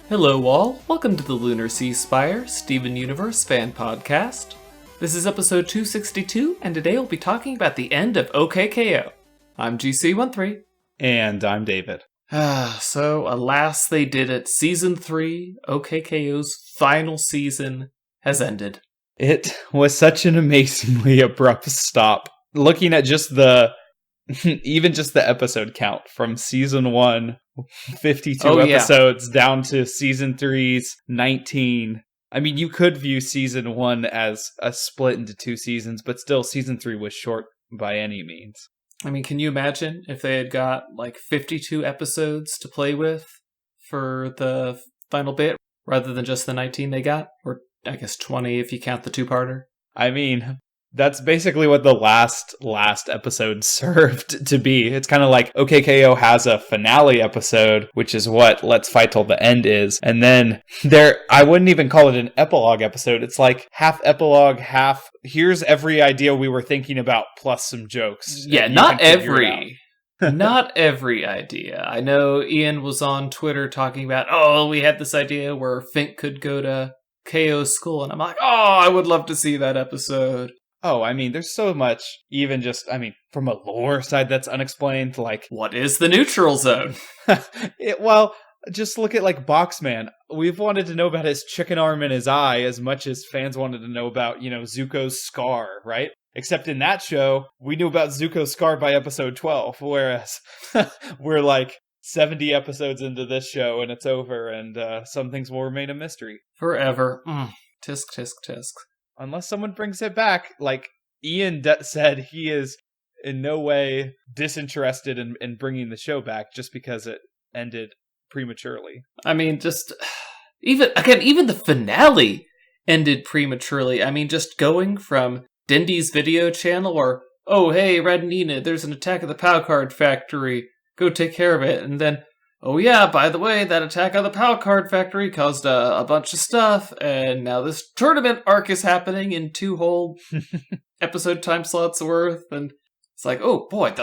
Hello all, welcome to the Lunar Sea Spire Steven Universe fan podcast. This is episode 262, and today we'll be talking about the end of OK K.O. I'm GC13. And I'm David. So, alas, they did it. Season 3, OK K.O.'s final season, has ended. It was such an amazingly abrupt stop. Looking at just even just the episode count from season 1, 52 episodes, down to season 3's 19. I mean, you could view season 1 as a split into 2 seasons, but still season 3 was short by any means. I mean, can you imagine if they had got like 52 episodes to play with for the final bit, rather than just the 19 they got? Or I guess 20 if you count the two-parter. I mean, that's basically what the last episode served to be. It's kind of like OK K.O. has a finale episode, which is what Let's Fight Till the End is. And then I wouldn't even call it an epilogue episode. It's like half epilogue, half here's every idea we were thinking about plus some jokes. Yeah, not every idea. I know Ian was on Twitter talking about, we had this idea where Fink could go to K.O.'s school. And I'm like, I would love to see that episode. Oh, I mean, there's so much, even just, from a lore side that's unexplained, like... What is the neutral zone? Just look at, Boxman. We've wanted to know about his chicken arm in his eye as much as fans wanted to know about, Zuko's scar, right? Except in that show, we knew about Zuko's scar by episode 12, whereas we're 70 episodes into this show and it's over, and some things will remain a mystery. Forever. Tisk, tisk, tisk. Unless someone brings it back, Ian said he is in no way disinterested in bringing the show back just because it ended prematurely. I mean, even the finale ended prematurely. I mean, just going from Dendy's video channel or, oh, hey, Red and Enid, there's an attack at the POW card factory. Go take care of it. And then, oh yeah, by the way, that attack on the POW card factory caused a bunch of stuff, and now this tournament arc is happening in 2 whole episode time slots worth, and it's like, oh boy,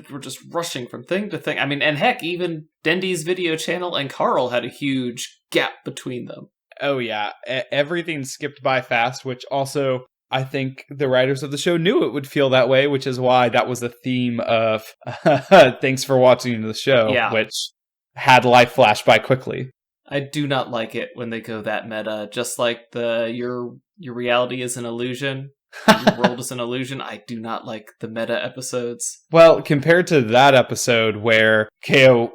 we're just rushing from thing to thing. I mean, and heck, even Dendy's video channel and Carl had a huge gap between them. Oh yeah, everything skipped by fast, which also... I think the writers of the show knew it would feel that way, which is why that was the theme of Thanks for Watching the Show, which had life flash by quickly. I do not like it when they go that meta, just like your reality is an illusion, your world is an illusion. I do not like the meta episodes. Well, compared to that episode where K.O.,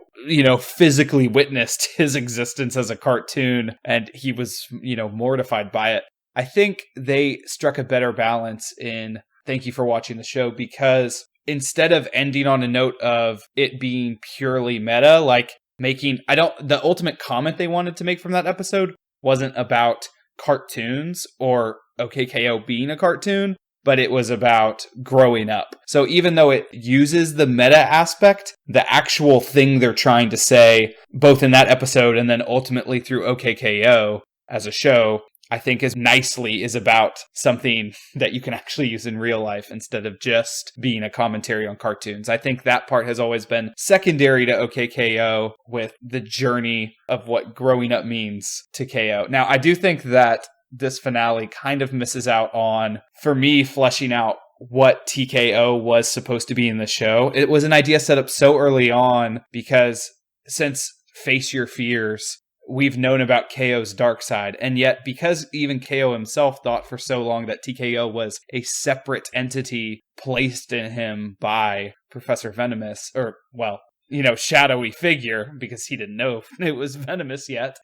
physically witnessed his existence as a cartoon and he was, mortified by it, I think they struck a better balance in Thank You for Watching the Show, because instead of ending on a note of it being purely meta, the ultimate comment they wanted to make from that episode wasn't about cartoons or OK K.O. being a cartoon, but it was about growing up. So even though it uses the meta aspect, the actual thing they're trying to say, both in that episode and then ultimately through OK K.O. as a show, I think is about something that you can actually use in real life instead of just being a commentary on cartoons. I think that part has always been secondary to OK K.O. with the journey of what growing up means to K.O. Now, I do think that this finale kind of misses out on, for me, fleshing out what TKO was supposed to be in the show. It was an idea set up so early on because since Face Your Fears, we've known about K.O.'s dark side, and yet because even K.O. himself thought for so long that TKO was a separate entity placed in him by Professor Venomous, or, shadowy figure, because he didn't know it was venomous yet,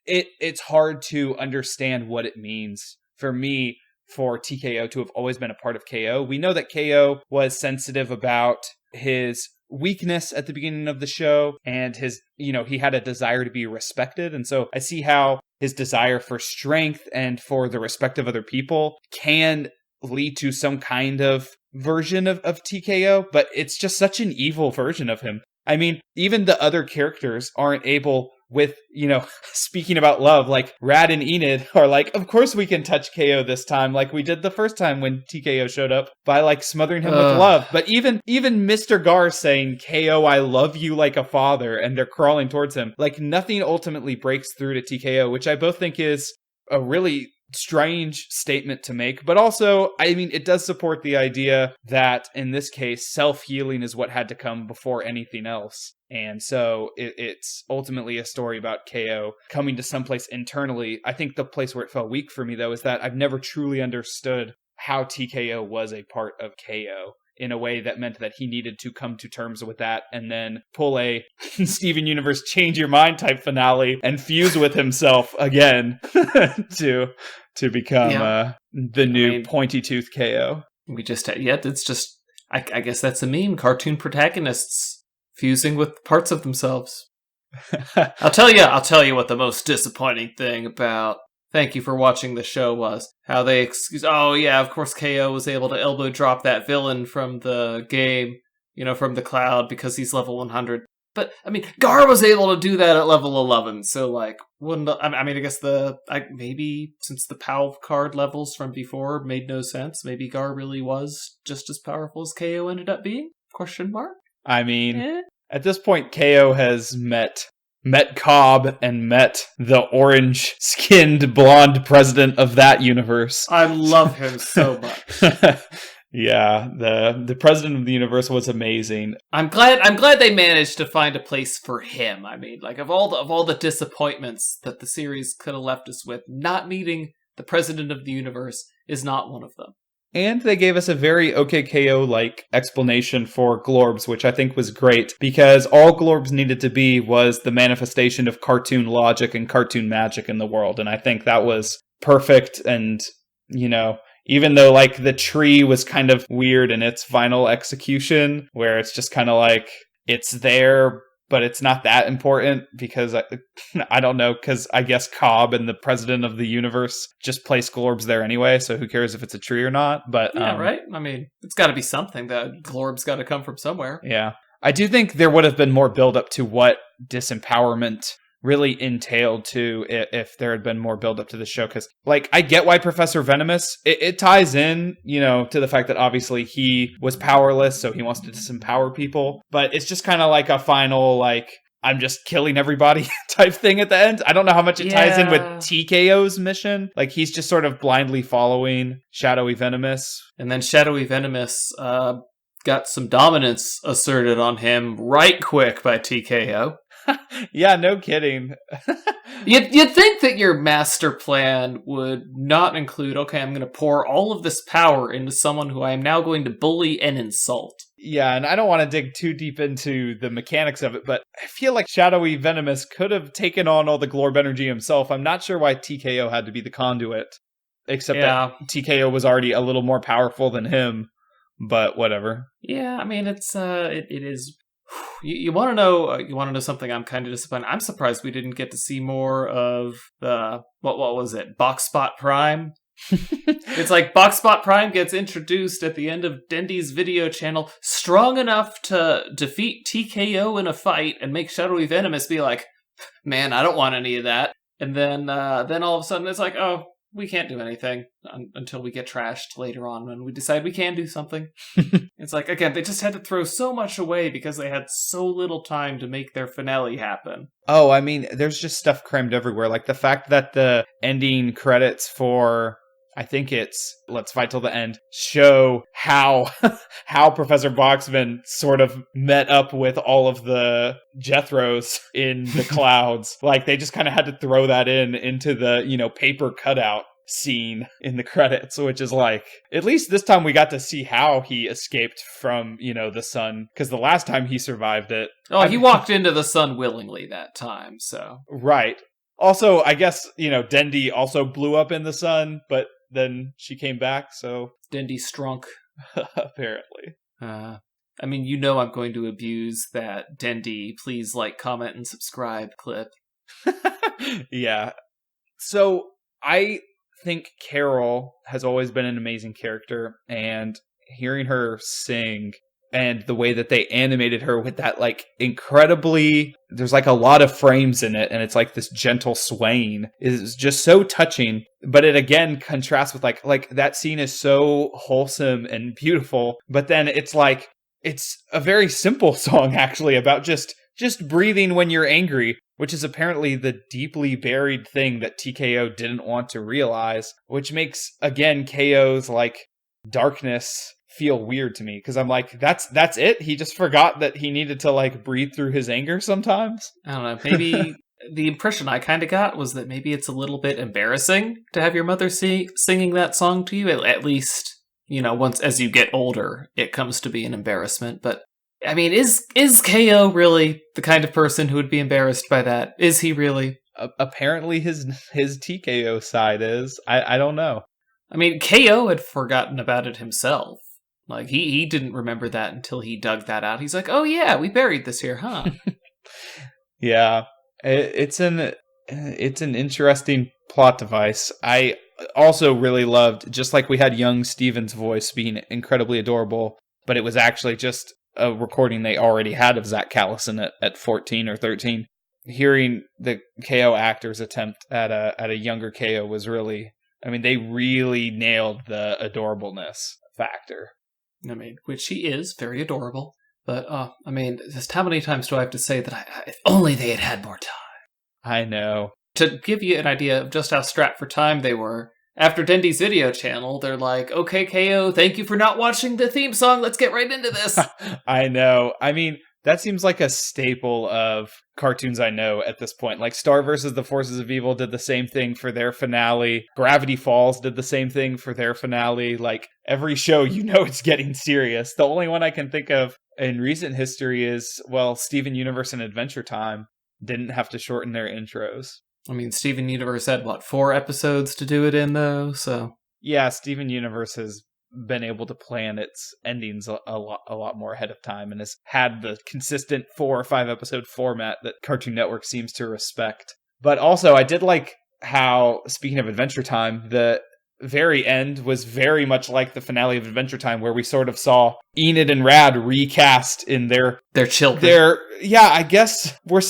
it's hard to understand what it means for me for TKO to have always been a part of K.O. We know that K.O. was sensitive about his weakness at the beginning of the show, and his, he had a desire to be respected. And so I see how his desire for strength and for the respect of other people can lead to some kind of version of TKO, but it's just such an evil version of him. I mean, even the other characters aren't able with, speaking about love, like Rad and Enid are like, of course we can touch KO this time, like we did the first time when TKO showed up, by like smothering him with love. But even Mr. Gar saying, KO, I love you like a father, and they're crawling towards him, like nothing ultimately breaks through to TKO, which I both think is a really strange statement to make, but also, I mean, it does support the idea that in this case, self-healing is what had to come before anything else. And so it's ultimately a story about KO coming to someplace internally. I think the place where it fell weak for me, though, is that I've never truly understood how TKO was a part of KO in a way that meant that he needed to come to terms with that and then pull a Steven Universe change your mind type finale and fuse with himself again to become the new pointy tooth KO. It's just, I guess that's a meme. Cartoon protagonists fusing with parts of themselves. I'll tell you what the most disappointing thing about Thank You for Watching the Show was. How they of course KO was able to elbow drop that villain from the game, from the cloud because he's level 100. But, I mean, Gar was able to do that at level 11, so, like, I guess maybe since the POW card levels from before made no sense, maybe Gar really was just as powerful as KO ended up being? Question mark? I mean, at this point, KO has met Cobb and met the orange-skinned blonde president of that universe. I love him so much. Yeah, the president of the universe was amazing. I'm glad they managed to find a place for him. I mean, like of all the disappointments that the series could have left us with, not meeting the president of the universe is not one of them. And they gave us a very OK K.O.-like explanation for Glorbs, which I think was great, because all Glorbs needed to be was the manifestation of cartoon logic and cartoon magic in the world. And I think that was perfect. And, even though like the tree was kind of weird in its final execution, where it's just kind of like, it's there, but it's not that important because I don't know, because I guess Cobb and the president of the universe just place Glorbs there anyway, so who cares if it's a tree or not? But yeah, right? I mean, it's got to be something. That Glorb's got to come from somewhere. Yeah. I do think there would have been more build-up to what disempowerment really entailed to if there had been more build-up to the show, because like I get why Professor Venomous, it ties in, to the fact that obviously he was powerless, so he wants to disempower people, but it's just kind of like a final like I'm just killing everybody type thing at the end. I don't know how much it ties in with TKO's mission. Like he's just sort of blindly following Shadowy Venomous, and then Shadowy Venomous got some dominance asserted on him right quick by TKO. Yeah, no kidding. You'd think that your master plan would not include, okay, I'm going to pour all of this power into someone who I am now going to bully and insult. Yeah, and I don't want to dig too deep into the mechanics of it, but I feel like Shadowy Venomous could have taken on all the Glorb energy himself. I'm not sure why TKO had to be the conduit, except that TKO was already a little more powerful than him, but whatever. Yeah, I mean, it is... You want to know something? I'm kind of disappointed. I'm surprised we didn't get to see more of the what was it? Boxspot Prime. It's like Boxspot Prime gets introduced at the end of Dendy's video channel, strong enough to defeat TKO in a fight and make Shadowy Venomous be like, "Man, I don't want any of that." And then all of a sudden it's like, "Oh, we can't do anything until we get trashed later on when we decide we can do something." It's like, again, they just had to throw so much away because they had so little time to make their finale happen. Oh, I mean, there's just stuff crammed everywhere. Like the fact that the ending credits for, I think it's Let's Fight Till the End, show how Professor Boxman sort of met up with all of the Jethros in the clouds. Like they just kind of had to throw that into the, paper cutout scene in the credits, which is like, at least this time we got to see how he escaped from, the sun, because the last time he survived it. Oh, he walked into the sun willingly that time, so. Right. Also, I guess, Dendy also blew up in the sun, but then she came back, so. Dendy strunk. Apparently. I mean, I'm going to abuse that Dendy, please like, comment, and subscribe clip. Yeah. So, I think Carol has always been an amazing character, and hearing her sing and the way that they animated her with that like incredibly, there's like a lot of frames in it, and it's like this gentle swaying is just so touching. But it again contrasts with like that scene is so wholesome and beautiful, but then it's like it's a very simple song actually about just breathing when you're angry, which is apparently the deeply buried thing that TKO didn't want to realize, which makes again KO's like darkness feel weird to me, because I'm like, that's it? He just forgot that he needed to like breathe through his anger sometimes? I don't know, maybe the impression I kind of got was that maybe it's a little bit embarrassing to have your mother singing that song to you, at least, once as you get older, it comes to be an embarrassment. But, I mean, is KO really the kind of person who would be embarrassed by that? Is he really? Apparently his TKO side is. I don't know. I mean, KO had forgotten about it himself. Like, he didn't remember that until he dug that out. He's like, oh yeah, we buried this here, huh? Yeah. It's an interesting plot device. I also really loved, just like we had young Steven's voice being incredibly adorable, but it was actually just a recording they already had of Zach Callison at 14 or 13. Hearing the KO actor's attempt at a younger KO was really, I mean, they really nailed the adorableness factor. I mean, which he is very adorable. But, I mean, just how many times do I have to say that if only they had had more time? I know. To give you an idea of just how strapped for time they were, after Dendy's video channel, they're like, OK K.O, thank you for not watching the theme song. Let's get right into this. I know. I mean, that seems like a staple of cartoons I know at this point. Like Star vs. the Forces of Evil did the same thing for their finale. Gravity Falls did the same thing for their finale. Like every show, it's getting serious. The only one I can think of in recent history is, well, Steven Universe and Adventure Time didn't have to shorten their intros. I mean, Steven Universe had, 4 episodes to do it in, though, so... Yeah, Steven Universe has been able to plan its endings a lot more ahead of time, and has had the consistent 4 or 5 episode format that Cartoon Network seems to respect. But also, I did like how, speaking of Adventure Time, the very end was very much like the finale of Adventure Time, where we sort of saw Enid and Rad recast in their children. I guess we're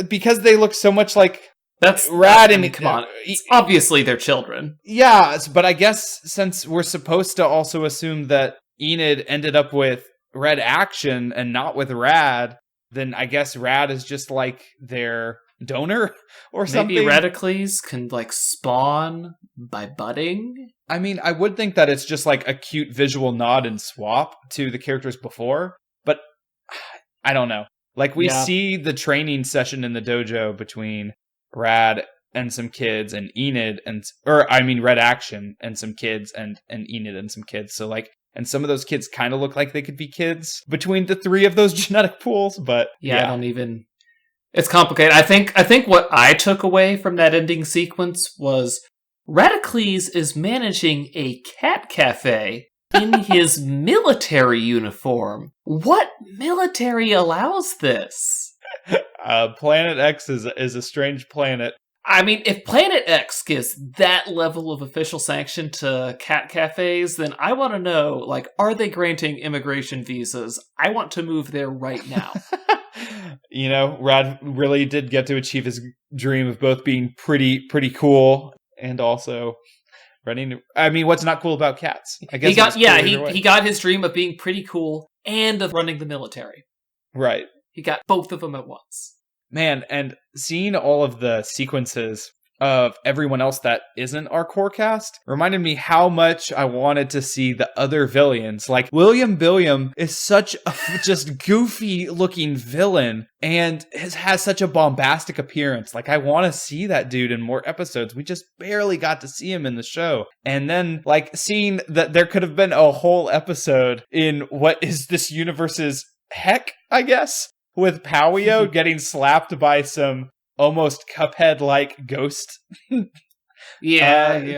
because they look so much like that's Rad. I mean, come on, it's obviously they're children. Yeah, but I guess since we're supposed to also assume that Enid ended up with Red Action and not with Rad, then I guess Rad is just like their donor or something. Maybe Radicles can spawn by budding. I mean, I would think that it's just like a cute visual nod and swap to the characters before, but I don't know. Like we see the training session in the dojo between Rad and some kids and Enid Red Action and some kids and Enid and some kids. So and some of those kids kind of look like they could be kids between the 3 of those genetic pools, but I don't even. It's complicated. I think what I took away from that ending sequence was Radicles is managing a cat cafe in his military uniform. What military allows this? Planet X is a strange planet. I mean, if Planet X gives that level of official sanction to cat cafes, then I want to know, are they granting immigration visas? I want to move there right now. Rad really did get to achieve his dream of both being pretty cool and also running. I mean, what's not cool about cats? I guess he got his dream of being pretty cool and of running the military. Right. He got both of them at once. Man, and seeing all of the sequences of everyone else that isn't our core cast reminded me how much I wanted to see the other villains. Like, William Billiam is such a just goofy looking villain and has such a bombastic appearance. Like, I want to see that dude in more episodes. We just barely got to see him in the show. And then, seeing that there could have been a whole episode in what is this universe's heck, I guess, with Powio getting slapped by some almost Cuphead-like ghost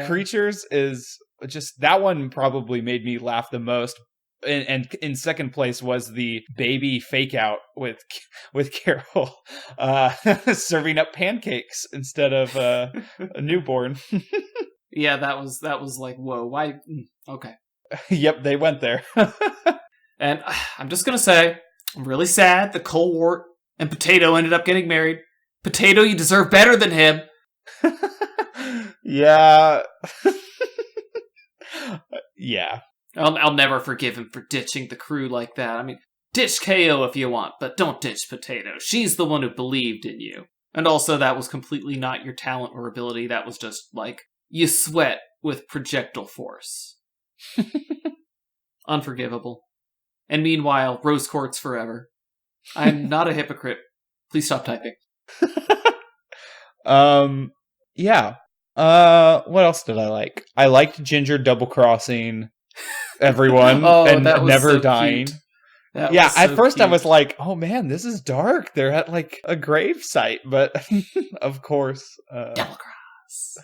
creatures is just, that one probably made me laugh the most. And in second place was the baby fake out with Carol serving up pancakes instead of a newborn. Yeah, that was whoa, why? Okay. Yep, they went there. And I'm just gonna say, I'm really sad that Colewort and Potato ended up getting married. Potato, you deserve better than him. Yeah. Yeah. I'll never forgive him for ditching the crew like that. I mean, ditch KO if you want, but don't ditch Potato. She's the one who believed in you. And also, that was completely not your talent or ability. That was just, like, you sweat with projectile force. Unforgivable. And meanwhile, rose quartz forever. I'm not a hypocrite. Please stop typing. Yeah. What else did I like? I liked Ginger double-crossing everyone and that was never so dying. cute. That Yeah, was so at first cute. I was like, oh man, this is dark. They're at like a grave site, but of course. Double cross.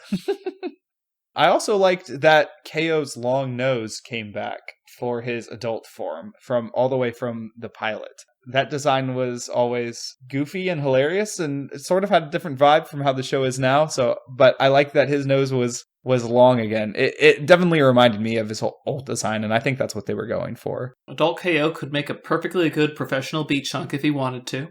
I also liked that KO's long nose came back for his adult form from all the way from the pilot. That design was always goofy and hilarious, and it sort of had a different vibe from how the show is now. So, but I like that his nose was long again. It definitely reminded me of his old design, and I think that's what they were going for. Adult KO could make a perfectly good professional beat chunk if he wanted to.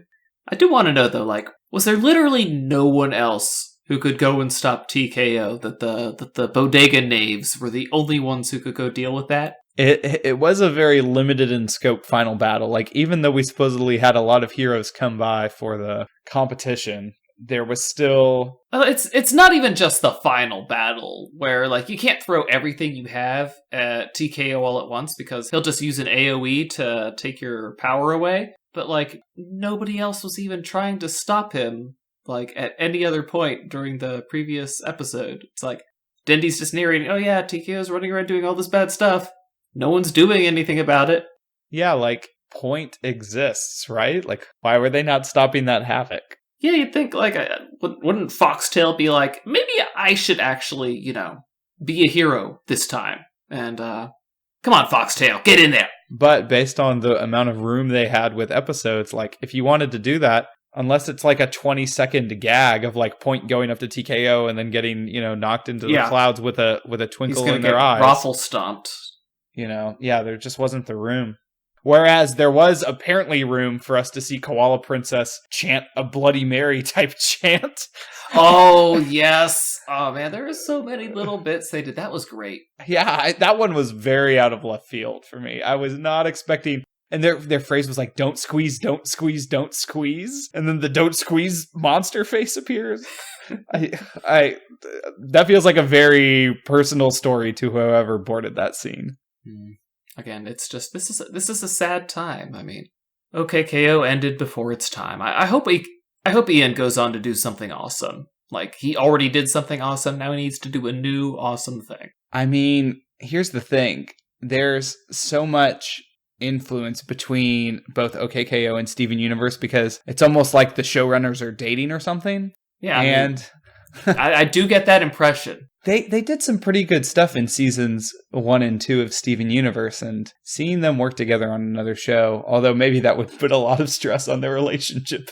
I do want to know though, like, was there literally no one else who could go and stop TKO? That the bodega knaves were the only ones who could go deal with that? It was a very limited in scope final battle. Like, even though we supposedly had a lot of heroes come by for the competition, there was still... It's not even just the final battle, where, like, you can't throw everything you have at TKO all at once, because he'll just use an AoE to take your power away. But, like, nobody else was even trying to stop him, like, at any other point during the previous episode. It's like, Dendy's just narrating, oh yeah, TKO's running around doing all this bad stuff. No one's doing anything about it. Yeah, like, point exists, right? Like, why were they not stopping that havoc? Yeah, you'd think, like, wouldn't Foxtail be like, maybe I should actually, be a hero this time? And, come on, Foxtail, get in there! But based on the amount of room they had with episodes, like, if you wanted to do that, unless it's like a 20-second gag of, like, Point going up to TKO and then getting, knocked into the clouds with a twinkle in their eyes. Raffle stomped. There just wasn't the room. Whereas there was apparently room for us to see Koala Princess chant a Bloody Mary type chant. Oh, yes. Oh, man, there are so many little bits they did. That was great. Yeah, that one was very out of left field for me. I was not expecting... And their phrase was like, don't squeeze, don't squeeze, don't squeeze. And then the don't squeeze monster face appears. That feels like a very personal story to whoever boarded that scene. Again, it's just, this is a sad time. I mean, OK K.O. ended before its time. I hope Ian goes on to do something awesome. Like, he already did something awesome, now he needs to do a new awesome thing. I mean, here's the thing. There's so much influence between both OK K.O. and Steven Universe, because it's almost like the showrunners are dating or something. Yeah, I do get that impression. They did some pretty good stuff in seasons 1 and 2 of Steven Universe, and seeing them work together on another show, although maybe that would put a lot of stress on their relationship,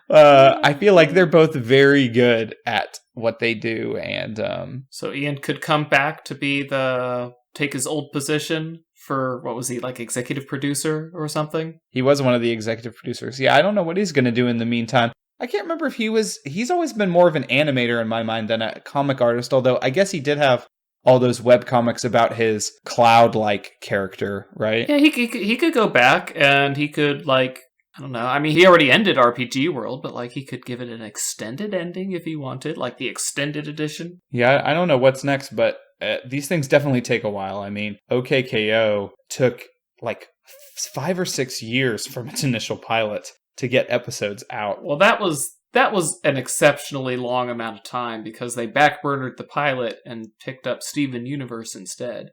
I feel like they're both very good at what they do. And so Ian could come back to take his old position for, what was he, like executive producer or something? He was one of the executive producers. Yeah, I don't know what he's going to do in the meantime. I can't remember if he's always been more of an animator in my mind than a comic artist, although I guess he did have all those web comics about his Cloud-like character, right? Yeah, he could go back and he could, like, I don't know. I mean, he already ended RPG World, but, like, he could give it an extended ending if he wanted, like the extended edition. Yeah, I don't know what's next, but these things definitely take a while. I mean, OK K.O. took, like, 5 or 6 years from its initial pilot to get episodes out. Well, that was an exceptionally long amount of time, because they backburnered the pilot and picked up Steven Universe instead.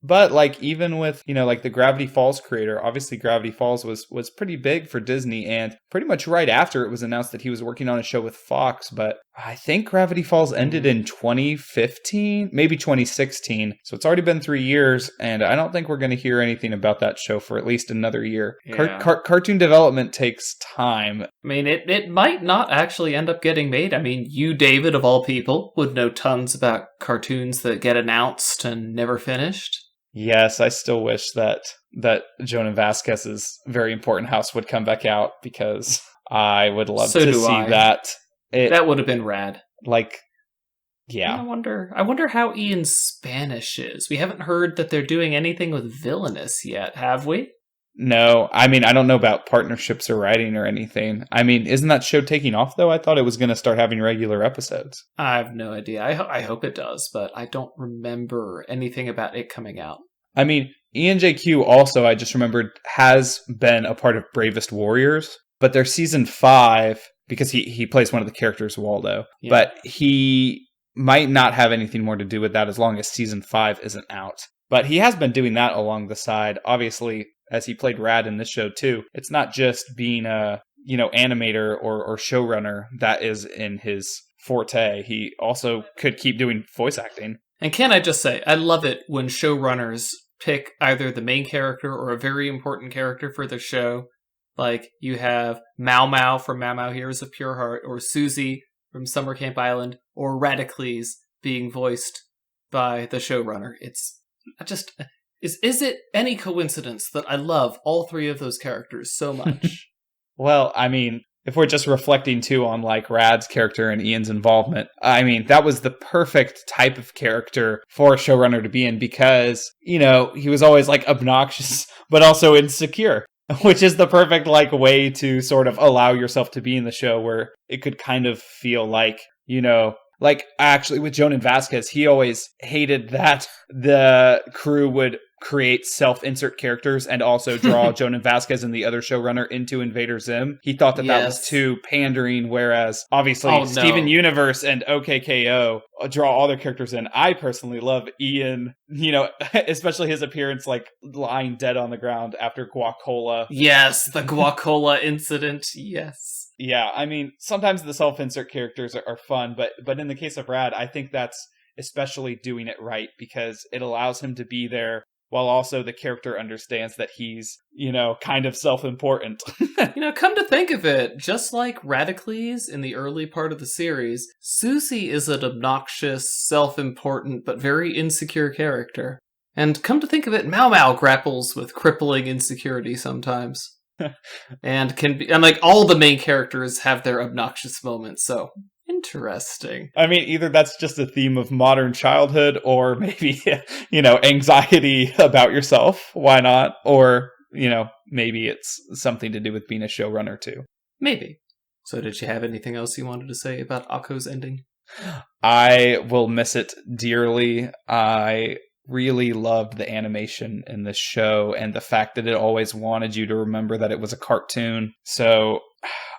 But, like, even with, like the Gravity Falls creator, obviously Gravity Falls was pretty big for Disney, and pretty much right after it was announced that he was working on a show with Fox, but I think Gravity Falls ended in 2015, maybe 2016, so it's already been 3 years, and I don't think we're going to hear anything about that show for at least another year. Yeah. Cartoon development takes time. I mean, it might not actually end up getting made. I mean, you, David, of all people, would know tons about cartoons that get announced and never finished. Yes, I still wish that that Jonan Vasquez's very important house would come back out, because I would love So to do see I. that. That would have been rad. Like, yeah. I wonder how Ian's Spanish is. We haven't heard that they're doing anything with Villainous yet, have we? No, I mean, I don't know about partnerships or writing or anything. I mean, isn't that show taking off, though? I thought it was going to start having regular episodes. I have no idea. I hope it does, but I don't remember anything about it coming out. I mean, Ian JQ also, I just remembered, has been a part of Bravest Warriors, but their season 5, because he plays one of the characters, Waldo, but he might not have anything more to do with that as long as season 5 isn't out. But he has been doing that along the side, obviously, as he played Rad in this show too. It's not just being a, animator or showrunner that is in his forte. He also could keep doing voice acting. And can I just say, I love it when showrunners pick either the main character or a very important character for the show. Like, you have Mau Mau from Mau Mau Heroes of Pure Heart, or Susie from Summer Camp Island, or Radicles being voiced by the showrunner. Is it any coincidence that I love all 3 of those characters so much? Well, I mean, if we're just reflecting too on like Rad's character and Ian's involvement, I mean, that was the perfect type of character for a showrunner to be in, because, he was always like obnoxious, but also insecure, which is the perfect like way to sort of allow yourself to be in the show, where it could kind of feel like, like actually with Jonan Vasquez, he always hated that the crew would create self-insert characters and also draw Jonan Vasquez and the other showrunner into Invader Zim. He thought that was too pandering, whereas obviously Steven Universe and OK K.O. draw all their characters in. I personally love Ian, especially his appearance like lying dead on the ground after Guacola. Yes, the Guacola incident, yes. Yeah, I mean, sometimes the self-insert characters are fun, but in the case of Rad, I think that's especially doing it right, because it allows him to be there while also the character understands that he's, kind of self-important. Come to think of it, just like Radicles in the early part of the series, Susie is an obnoxious, self-important, but very insecure character. And come to think of it, Mau Mau grapples with crippling insecurity sometimes. And like all the main characters have their obnoxious moments, so interesting. I mean, either that's just a theme of modern childhood, or maybe, anxiety about yourself. Why not? Or, maybe it's something to do with being a showrunner too. Maybe. So did you have anything else you wanted to say about Akko's ending? I will miss it dearly. I really loved the animation in this show and the fact that it always wanted you to remember that it was a cartoon. So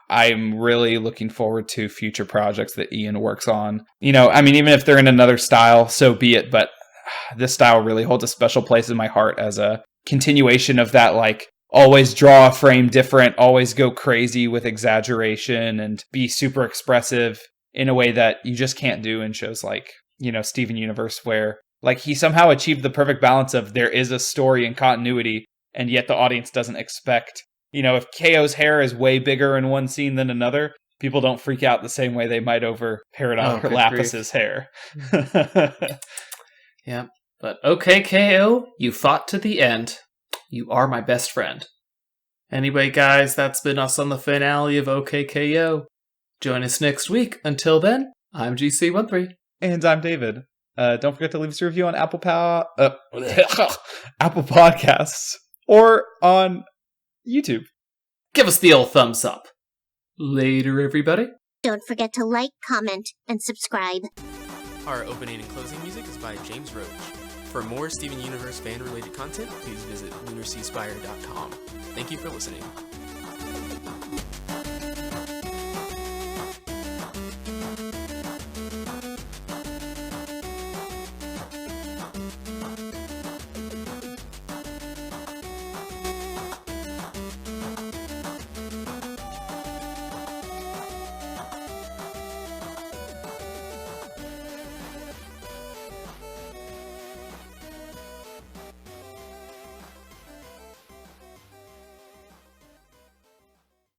I'm really looking forward to future projects that Ian works on. Even if they're in another style, so be it. But this style really holds a special place in my heart as a continuation of that, like, always draw a frame different, always go crazy with exaggeration and be super expressive in a way that you just can't do in shows like, Steven Universe, where like he somehow achieved the perfect balance of there is a story and continuity, and yet the audience doesn't expect, if K.O.'s hair is way bigger in one scene than another, people don't freak out the same way they might over Peridot or Lapis's hair. Yeah, but OK K.O., you fought to the end. You are my best friend. Anyway, guys, that's been us on the finale of OK K.O. Join us next week. Until then, I'm GC13. And I'm David. Don't forget to leave us a review on Apple Podcasts or on YouTube. Give us the old thumbs up. Later, everybody. Don't forget to like, comment, and subscribe. Our opening and closing music is by James Roach. For more Steven Universe fan-related content, please visit lunarseaspire.com. Thank you for listening.